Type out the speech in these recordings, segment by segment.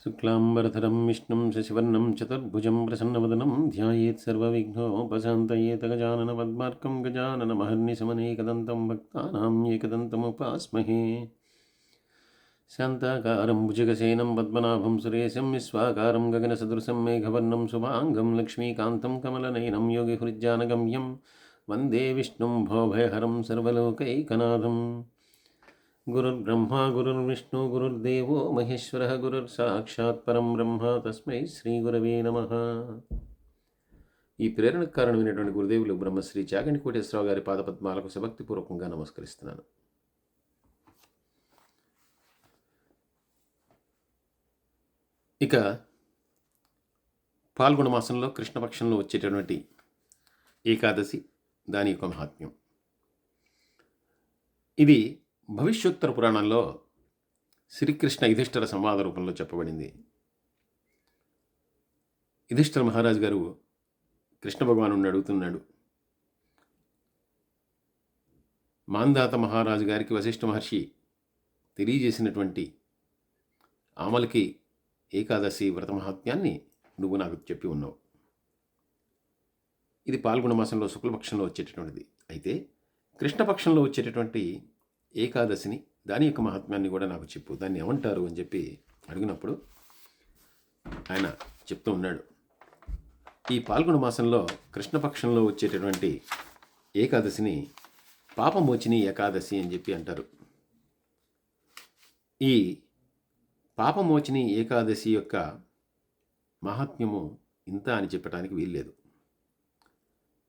శుక్లాంబరధరం విష్ణుం శశివర్ణం చతుర్భుజం ప్రసన్నవదనం ధ్యాయేత్ సర్వవిఘ్నోపశాంతయేత గజానన పద్మార్కం గజాననమహర్నిశమనేకదంతం భక్తానాం ఏకదంతముపాస్మహే. శాంతాకారం భుజగసేనం పద్మనాభం సురేశం విశ్వాకారం గగనసదృశం మేఘవర్ణం శుభాంగం లక్ష్మీకాంతం కమలనయనం యోగిహృజ్జానగమ్యం వందే విష్ణుం భోభయహరం సర్వలోకైకనాథం. గురుర్బ్రహ్మా గురుర్విష్ణు గురుర్దేవో మహేశ్వరः గురుర్సాక్షాత్ పరం బ్రహ్మ తస్మై శ్రీ గురవే నమః. ఈ ప్రేరణకు కారణమైనటువంటి గురుదేవులు బ్రహ్మశ్రీ చాగంటి కోటేశ్వరరావు గారి పాదపద్మాలకు సభక్తిపూర్వకంగా నమస్కరిస్తున్నాను. ఇక పాల్గొన మాసంలో కృష్ణపక్షంలో వచ్చేటటువంటి ఏకాదశి, దాని యొక్క మహాత్మ్యం. ఇది భవిష్యోత్తర పురాణంలో శ్రీకృష్ణ యుధిష్ఠిర సంవాద రూపంలో చెప్పబడింది. యుధిష్ఠిర మహారాజు గారు కృష్ణ భగవానుడిని అడుగుతున్నాడు, మాంధాత మహారాజు గారికి వశిష్ఠ మహర్షి తెలియజేసినటువంటి ఆమలకి ఏకాదశి వ్రత మహాత్మ్యాన్ని నువ్వు నాకు చెప్పి ఉన్నావు. ఇది పాల్గొన మాసంలో శుక్లపక్షంలో వచ్చేటటువంటిది. అయితే కృష్ణపక్షంలో వచ్చేటటువంటి ఏకాదశిని, దాని యొక్క మహాత్మ్యాన్ని కూడా నాకు చెప్పు, దాన్ని ఏమంటారు అని చెప్పి అడిగినప్పుడు ఆయన చెప్తూ ఉన్నాడు, ఈ పాల్గొన మాసంలో కృష్ణపక్షంలో వచ్చేటటువంటి ఏకాదశిని పాపమోచిని ఏకాదశి అని చెప్పి అంటారు. ఈ పాపమోచిని ఏకాదశి యొక్క మహాత్మ్యము ఇంత అని చెప్పడానికి వీల్లేదు.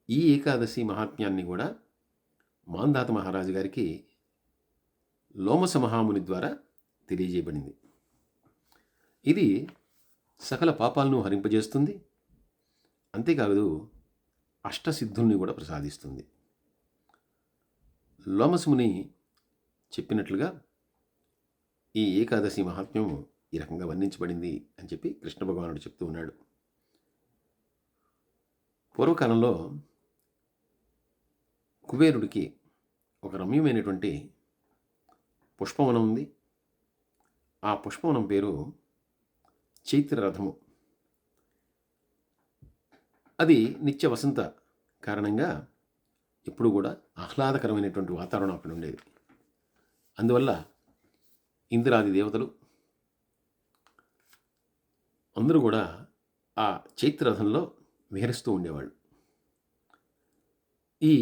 ఈ ఏకాదశి మహాత్మ్యాన్ని కూడా మాంధాత మహారాజు గారికి లోమస మహాముని ద్వారా తెలియజేయబడింది. ఇది సకల పాపాలను హరింపజేస్తుంది, అంతేకాదు అష్టసిద్ధుల్ని కూడా ప్రసాదిస్తుంది. లోమసముని చెప్పినట్లుగా ఈ ఏకాదశి మహాత్మ్యము ఈ రకంగా వర్ణించబడింది అని చెప్పి కృష్ణ భగవానుడు చెప్తూ ఉన్నాడు. పూర్వకాలంలో కుబేరుడికి ఒక రమ్యమైనటువంటి పుష్పవనం ఉంది. ఆ పుష్పవనం పేరు చైత్రరథము. అది నిత్య వసంత కారణంగా ఎప్పుడు కూడా ఆహ్లాదకరమైనటువంటి వాతావరణం అక్కడ ఉండేది. అందువల్ల ఇంద్రాది దేవతలు అందరూ కూడా ఆ చైత్రరథంలో విహరిస్తూ ఉండేవాళ్ళు. ఈ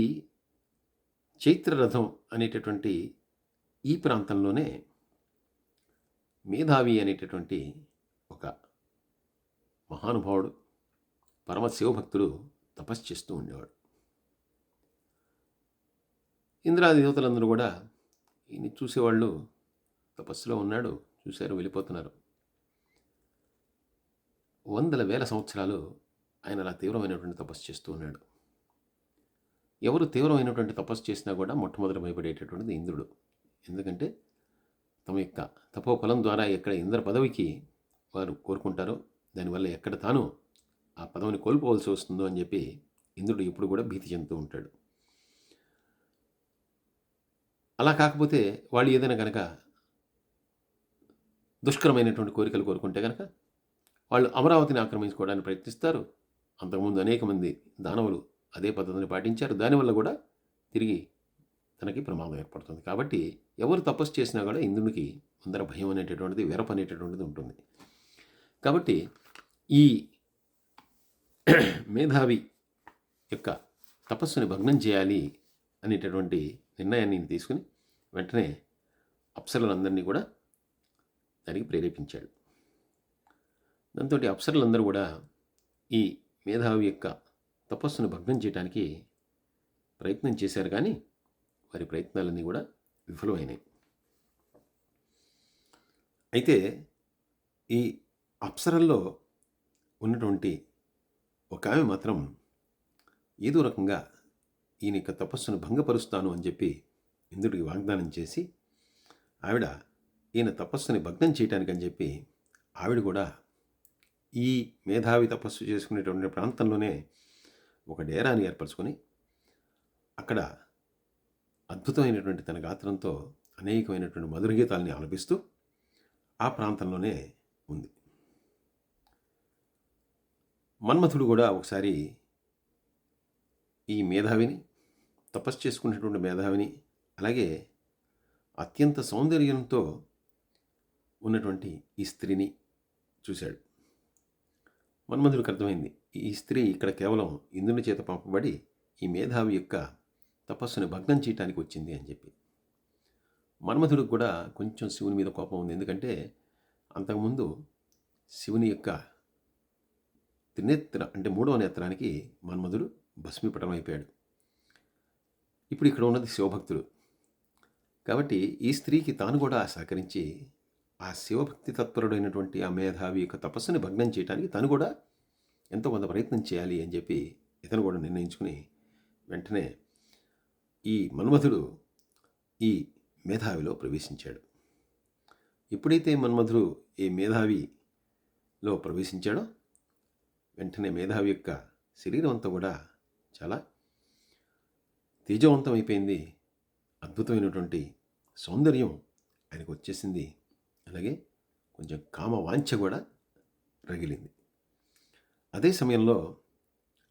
చైత్రరథం అనేటటువంటి ఈ ప్రాంతంలోనే మేధావి అనేటటువంటి ఒక మహానుభావుడు, పరమ శివభక్తుడు తపస్సు చేస్తూ ఉండేవాడు. ఇంద్రాది దేవతలందరూ కూడా ఈయన చూసేవాళ్ళు, తపస్సులో ఉన్నాడు, చూశారు, వెళ్ళిపోతున్నారు. వందల వేల సంవత్సరాలు ఆయన అలా తీవ్రమైనటువంటి తపస్సు చేస్తూ ఉన్నాడు. ఎవరు తీవ్రమైనటువంటి తపస్సు చేసినా కూడా మొట్టమొదటి భయపడేటటువంటిది ఇంద్రుడు. ఎందుకంటే తమ యొక్క తపోఫలం ద్వారా ఎక్కడ ఇంద్ర పదవికి వారు కోరుకుంటారో దానివల్ల ఎక్కడ తాను ఆ పదవిని కోల్పోవలసి వస్తుందో అని చెప్పి ఇంద్రుడు ఎప్పుడు కూడా భీతి చెందుతూ ఉంటాడు. అలా కాకపోతే వాళ్ళు ఏదైనా కనుక దుష్కరమైనటువంటి కోరికలు కోరుకుంటే కనుక వాళ్ళు అమరావతిని ఆక్రమించుకోవడానికి ప్రయత్నిస్తారు. అంతకుముందు అనేక మంది దానవులు అదే పద్ధతిని పాటించారు. దానివల్ల కూడా తిరిగి తనకి ప్రమాదం ఏర్పడుతుంది. కాబట్టి ఎవరు తపస్సు చేసినా కూడా ఇంద్రునికి ముందర భయం అనేటటువంటిది, వెరప అనేటటువంటిది ఉంటుంది. కాబట్టి ఈ మేధావి యొక్క తపస్సుని భగ్నం చేయాలి అనేటటువంటి నిర్ణయాన్ని తీసుకుని వెంటనే అప్సరలందరినీ కూడా దానికి ప్రేరేపించాడు. దాంతో అప్సరలందరూ కూడా ఈ మేధావి యొక్క తపస్సును భగ్నం చేయడానికి ప్రయత్నం చేశారు, కానీ వారి ప్రయత్నాలన్నీ కూడా విఫలమైనాయి. అయితే ఈ అప్సరల్లో ఉన్నటువంటి ఒక ఆమె మాత్రం ఏదో రకంగా ఈయన యొక్క తపస్సును భంగపరుస్తాను అని చెప్పి ఇంద్రుడికి వాగ్దానం చేసి, ఆవిడ ఈయన తపస్సుని భగ్నం చేయటానికి అని చెప్పి ఆవిడ కూడా ఈ మేధావి తపస్సు చేసుకునేటువంటి ప్రాంతంలోనే ఒక డేరాని ఏర్పరచుకొని అక్కడ అద్భుతమైనటువంటి తన గాత్రంతో అనేకమైనటువంటి మధుర గీతాలని ఆలపిస్తూ ఆ ప్రాంతంలోనే ఉంది. మన్మథుడు కూడా ఒకసారి ఈ మేధావిని, తపస్సు చేసుకున్నటువంటి మేధావిని, అలాగే అత్యంత సౌందర్యంతో ఉన్నటువంటి ఈ స్త్రీని చూశాడు. మన్మథుడికి అర్థమైంది, ఈ స్త్రీ ఇక్కడ కేవలం ఇంద్రుని చేత పంపబడి ఈ మేధావి యొక్క తపస్సుని భగ్నం చేయటానికి వచ్చింది అని చెప్పి. మన్మథుడికి కూడా కొంచెం శివుని మీద కోపం ఉంది. ఎందుకంటే అంతకుముందు శివుని యొక్క త్రినేత్ర అంటే 3వ నేత్రానికి మన్మథుడు భస్మీపటం అయిపోయాడు. ఇప్పుడు ఇక్కడ ఉన్నది శివభక్తుడు కాబట్టి ఈ స్త్రీకి తాను కూడా సహకరించి ఆ శివభక్తి తత్పరుడైనటువంటి ఆ మేధావి యొక్క తపస్సుని భగ్నం చేయడానికి తను కూడా ఎంతో కొంత ప్రయత్నం చేయాలి అని చెప్పి ఇతను కూడా నిర్ణయించుకుని వెంటనే ఈ మన్మథుడు ఈ మేధావిలో ప్రవేశించాడు. ఎప్పుడైతే మన్మథుడు ఈ మేధావిలో ప్రవేశించాడో వెంటనే మేధావి యొక్క శరీరం అంతా కూడా చాలా తేజవంతం అయిపోయింది. అద్భుతమైనటువంటి సౌందర్యం ఆయనకు వచ్చేసింది. అలాగే కొంచెం కామ వాంఛ కూడా రగిలింది. అదే సమయంలో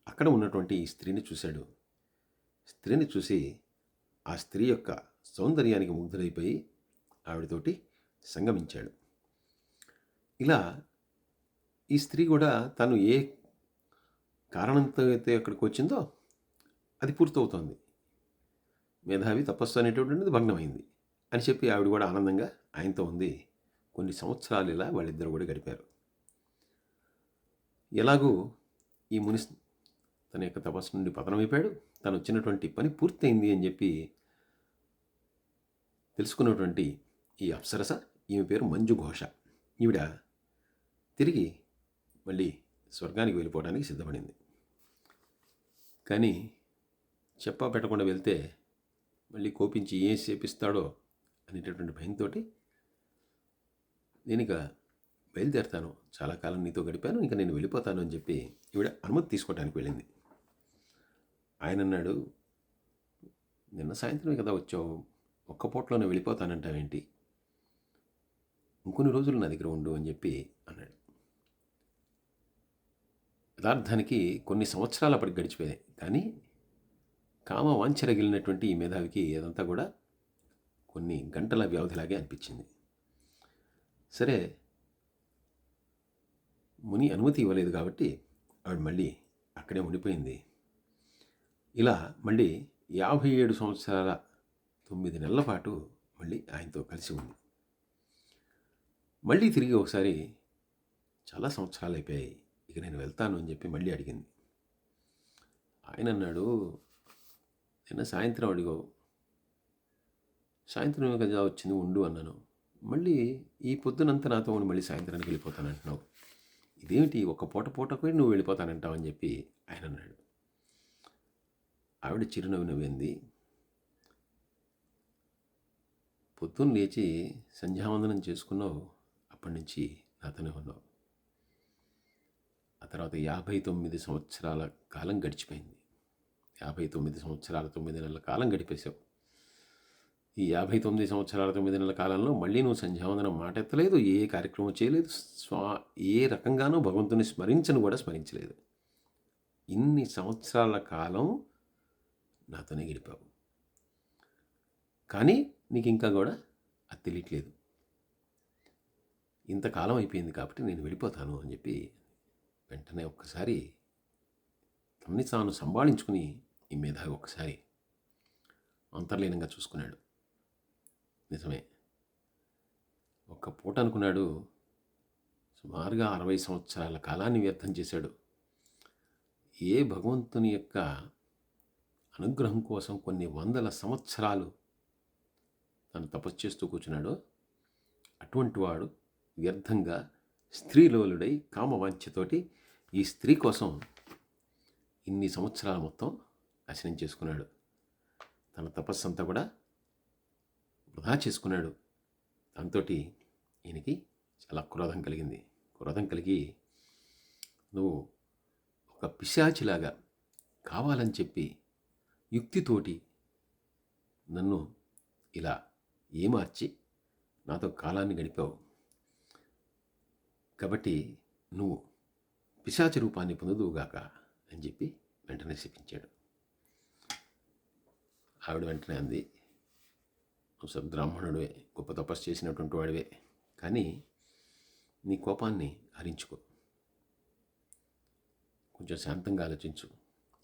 అక్కడ ఉన్నటువంటి ఈ స్త్రీని చూశాడు. స్త్రీని చూసి ఆ స్త్రీ యొక్క సౌందర్యానికి ముగ్ధులైపోయి ఆవిడతోటి సంగమించాడు. ఇలా ఈ స్త్రీ కూడా తను ఏ కారణంతో అయితే అక్కడికి వచ్చిందో అది పూర్తవుతోంది. మేధావి తపస్సు అనేటటువంటిది భగ్నమైంది అని చెప్పి ఆవిడ కూడా ఆనందంగా ఆయనతో ఉంది. కొన్ని సంవత్సరాలు ఇలా వాళ్ళిద్దరు కూడా గడిపారు. ఎలాగూ ఈ ముని తన యొక్క తపస్సు నుండి పతనమైపోయాడు. తను వచ్చినటువంటి పని పూర్తయింది అని చెప్పి తెలుసుకున్నటువంటి ఈ అప్సరస, ఈమె పేరు మంజు ఘోష, ఈవిడ తిరిగి మళ్ళీ స్వర్గానికి వెళ్ళిపోవడానికి సిద్ధపడింది. కానీ చెప్పా పెట్టకుండా వెళ్తే మళ్ళీ కోపించి ఏం చేపిస్తాడో అనేటటువంటి భయంతో నేను ఇక బయలుదేరుతాను, చాలా కాలం నీతో గడిపాను, ఇంకా నేను వెళ్ళిపోతాను అని చెప్పి ఈవిడ అనుమతి తీసుకోవడానికి వెళ్ళింది. ఆయన అన్నాడు, నిన్న సాయంత్రమే కదా వచ్చావు, ఒక్క పూటలోనే వెళ్ళిపోతానంటావేంటి, ఇంకొన్ని రోజులు నా దగ్గర ఉండు అని చెప్పి అన్నాడు. యథార్థానికి కొన్ని సంవత్సరాలు అప్పటికి గడిచిపోయాయి. కానీ కామ వాంఛరగిలినటువంటి ఈ మేధావికి అదంతా కూడా కొన్ని గంటల వ్యవధిలాగే అనిపించింది. సరే, ముని అనుమతి ఇవ్వలేదు కాబట్టి ఆవిడ మళ్ళీ అక్కడే ఉండిపోయింది. ఇలా మళ్ళీ 57 సంవత్సరాల 9 నెలల పాటు మళ్ళీ ఆయనతో కలిసి ఉంది. మళ్ళీ తిరిగి ఒకసారి చాలా సంవత్సరాలు అయిపోయాయి, ఇక నేను వెళ్తాను అని చెప్పి మళ్ళీ అడిగింది. ఆయన అన్నాడు, నిన్న సాయంత్రం అడిగావు, సాయంత్రం కదా వచ్చింది, ఉండు అన్నాను, మళ్ళీ ఈ పొద్దునంతా నాతో ఉండి మళ్ళీ సాయంత్రానికి వెళ్ళిపోతానంటున్నావు, ఇదేమిటి ఒక్క పూటకు నువ్వు వెళ్ళిపోతానంటావు అని చెప్పి ఆయన అన్నాడు. ఆవిడ చిరునవ్వు నవ్వింది. పొద్దున్న లేచి సంధ్యావందనం చేసుకున్నావు, అప్పటి నుంచి నాతోనే ఉన్నావు. ఆ తర్వాత 59 సంవత్సరాల కాలం గడిచిపోయింది. 59 సంవత్సరాల 9 నెలల కాలం గడిపేశావు. ఈ 59 సంవత్సరాల 9 నెలల కాలంలో మళ్ళీ నువ్వు సంధ్యావందనం మాట ఎత్తలేదు, ఏ కార్యక్రమం చేయలేదు, ఏ రకంగానూ భగవంతుని స్మరించను కూడా స్మరించలేదు. ఇన్ని సంవత్సరాల కాలం నాతోనే గడిపావు, కానీ నీకు ఇంకా కూడా అది తెలియట్లేదు. ఇంతకాలం అయిపోయింది కాబట్టి నేను వెళ్ళిపోతాను అని చెప్పి వెంటనే ఒక్కసారి తనని తాను సంభాళించుకుని ఈ మేధావి ఒక్కసారి అంతర్లీనంగా చూసుకున్నాడు. నిజమే, ఒక్క పూట అనుకున్నాడు, సుమారుగా 60 సంవత్సరాల కాలాన్ని వ్యర్థం చేశాడు. ఏ భగవంతుని యొక్క అనుగ్రహం కోసం కొన్ని వందల సంవత్సరాలు తను తపస్సు చేస్తూ కూర్చున్నాడో అటువంటి వాడు వ్యర్థంగా స్త్రీలోలుడై కామవాంఛతోటి ఈ స్త్రీ కోసం ఇన్ని సంవత్సరాలు మొత్తం నాశనం చేసుకున్నాడు. తన తపస్సు అంతా కూడా వృధా చేసుకున్నాడు. దాంతో ఈయనకి చాలా క్రోధం కలిగింది. క్రోధం కలిగి, నువ్వు ఒక పిశాచిలాగా కావాలని చెప్పి యుక్తితోటి నన్ను ఇలా ఏమార్చి నాతో కాలాన్ని గడిపావు, కాబట్టి నువ్వు పిశాచ రూపాన్ని పొందుదువుగాక అని చెప్పి వెంటనే శపించాడు. ఆవిడ వెంటనే అంది, నువ్వు సద్బ్రాహ్మణుడివే, గొప్ప తపస్సు చేసినటువంటి వాడివే, కానీ నీ కోపాన్ని హరించుకో, కొంచెం శాంతంగా ఆలోచించు.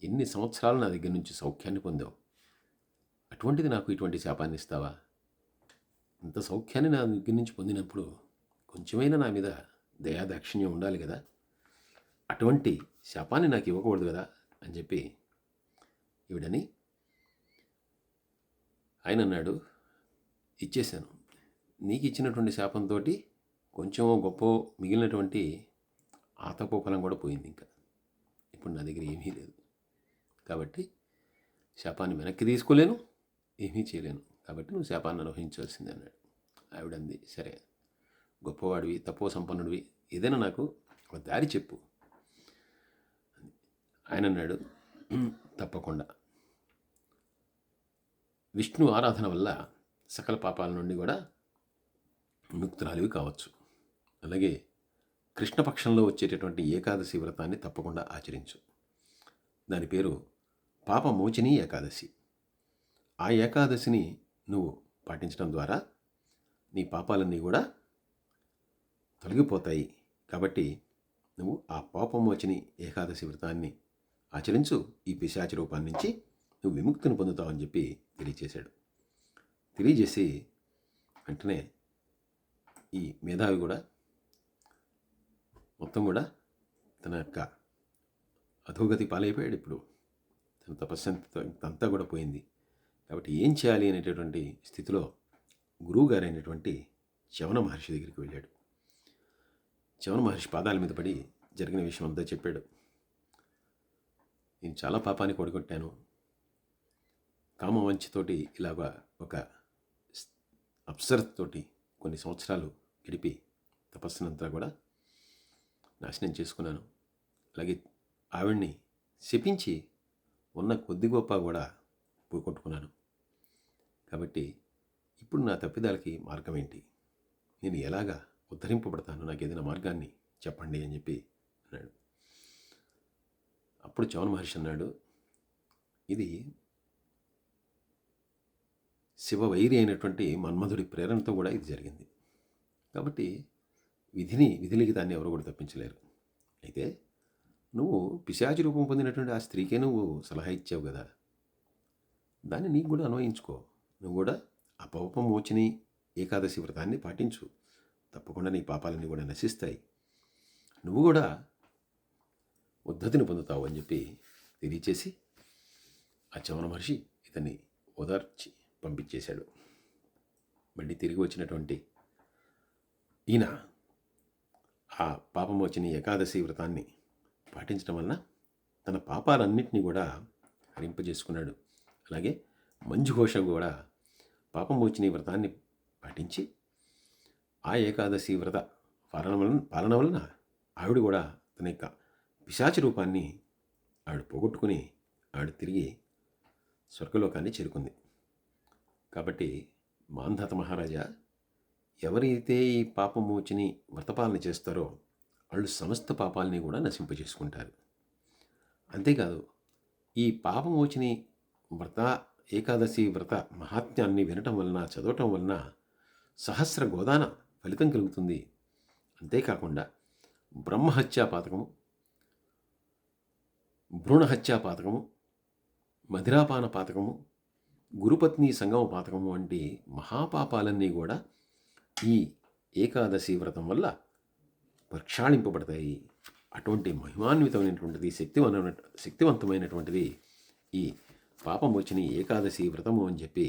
ఎన్ని సంవత్సరాలు నా దగ్గర నుంచి సౌఖ్యాన్ని పొందావు, అటువంటిది నాకు ఇటువంటి శాపాన్ని ఇస్తావా? ఇంత సౌఖ్యాన్ని నా దగ్గర నుంచి పొందినప్పుడు కొంచెమైనా నా మీద దయాదాక్షిణ్యం ఉండాలి కదా, అటువంటి శాపాన్ని నాకు ఇవ్వకూడదు కదా అని చెప్పి ఈవిడని. ఆయన అన్నాడు, ఇచ్చేశాను, నీకు ఇచ్చినటువంటి శాపంతో కొంచెం గొప్ప మిగిలినటువంటి ఆతపోఫలం కూడా పోయింది. ఇంకా ఇప్పుడు నా దగ్గర ఏమీ లేదు, కాబట్టి శాపాన్ని వెనక్కి తీసుకోలేను, ఏమీ చేయలేను, కాబట్టి నువ్వు శాపాన్ని అనుభవించాల్సిందే అన్నాడు. ఆవిడంది, సరే గొప్పవాడివి, తపో సంపన్నుడివి, ఏదైనా నాకు ఒక దారి చెప్పు. ఆయన అన్నాడు, తప్పకుండా విష్ణు ఆరాధన వల్ల సకల పాపాల నుండి కూడా విముక్తురాలివి కావచ్చు. అలాగే కృష్ణపక్షంలో వచ్చేటటువంటి ఏకాదశి వ్రతాన్ని తప్పకుండా ఆచరించు. దాని పేరు పాపమోచిని ఏకాదశి. ఆ ఏకాదశిని నువ్వు పాటించడం ద్వారా నీ పాపాలన్నీ కూడా తొలగిపోతాయి. కాబట్టి నువ్వు ఆ పాపమోచిని ఏకాదశి వ్రతాన్ని ఆచరించు, ఈ పిశాచి రూపాన్ని నుంచి నువ్వు విముక్తిని పొందుతావని చెప్పి తెలియజేశాడు. తెలియజేసి వెంటనే ఈ మేధావి కూడా మొత్తం కూడా తన యొక్క అధోగతి పాలైపోయాడు. ఇప్పుడు తన తపస్సు అంతా కూడా పోయింది. కాబట్టి ఏం చేయాలి అనేటటువంటి స్థితిలో గురువుగారు అయినటువంటి చవన మహర్షి దగ్గరికి వెళ్ళాడు. చవన మహర్షి పాదాల మీద పడి జరిగిన విషయం అంతా చెప్పాడు. నేను చాలా పాపాన్ని కొడగొట్టాను, కామవంచతోటి ఇలాగ ఒక అప్సరతోటి కొన్ని సంవత్సరాలు గడిపి తపస్సునంతా కూడా నాశనం చేసుకున్నాను. అలాగే ఆవిడ్ని శపించి ఉన్న కొద్ది గొప్ప కూడా పోగొట్టుకున్నాను. కాబట్టి ఇప్పుడు నా తప్పిదాలకి మార్గం ఏంటి, నేను ఎలాగా ఉద్ధరింపబడతాను, నాకు ఏదైనా మార్గాన్ని చెప్పండి అని చెప్పి అన్నాడు. అప్పుడు చవన మహర్షి అన్నాడు, ఇది శివవైరి అయినటువంటి మన్మధుడి ప్రేరణతో కూడా ఇది జరిగింది. కాబట్టి విధిలికి దాన్ని ఎవరు కూడా తప్పించలేరు. అయితే నువ్వు పిశాచి రూపం పొందినటువంటి ఆ స్త్రీకే నువ్వు సలహా ఇచ్చావు కదా, దాన్ని నీకు కూడా అన్వయించుకో. నువ్వు కూడా ఆ పాపమోచిని ఏకాదశి వ్రతాన్ని పాటించు, తప్పకుండా నీ పాపాలన్నీ కూడా నశిస్తాయి, నువ్వు కూడా ఉద్ధతిని పొందుతావు అని చెప్పి తెలియచేసి ఆ చవన మహర్షి ఇతన్ని ఓదార్చి పంపించేశాడు. మళ్ళీ తిరిగి వచ్చినటువంటి ఈయన ఆ పాపమోచిని ఏకాదశి వ్రతాన్ని పాటించడం వలన తన పాపాలన్నింటినీ కూడా హరింపజేసుకున్నాడు. అలాగే మంజుఘోష కూడా పాపమోచిని వ్రతాన్ని పాటించి ఆ ఏకాదశి వ్రత పాలన వలన ఆవిడ కూడా తన యొక్క పిశాచి రూపాన్ని ఆవిడ పోగొట్టుకుని ఆవిడ తిరిగి స్వర్గలోకాన్ని చేరుకుంది. కాబట్టి మాంధాత మహారాజా, ఎవరైతే ఈ పాపమోచిని వ్రతపాలన చేస్తారో వాళ్ళు సమస్త పాపాలని కూడా నశింపజేసుకుంటారు. అంతేకాదు, ఈ పాపమోచిని ఏకాదశి వ్రత మహాత్మ్యాన్ని వినటం వలన, చదవటం వలన సహస్ర గోదాన ఫలితం కలుగుతుంది. అంతేకాకుండా బ్రహ్మహత్యా పాతకము, భ్రూణహత్యా పాతకము, మధిరాపాన పాతకము, గురుపత్ని సంగమ పాతకము వంటి మహాపాపాలన్నీ కూడా ఈ ఏకాదశి వ్రతం వల్ల ప్రక్షాళింపబడతాయి. అటువంటి మహిమాన్వితమైనటువంటిది, శక్తివంతమైనటువంటిది ఈ పాపమోచిని ఏకాదశి వ్రతము అని చెప్పి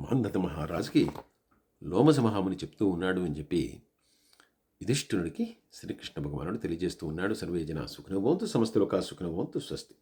మాంధాత మహారాజుకి లోమస మహాముని చెప్తూ ఉన్నాడు అని చెప్పి యుధిష్ఠిరుడికి శ్రీకృష్ణ భగవానుడు తెలియజేస్తూ ఉన్నాడు. సర్వే జనా సుఖినో భవంతు, సమస్త లోకా సుఖినో భవంతు. స్వస్తి.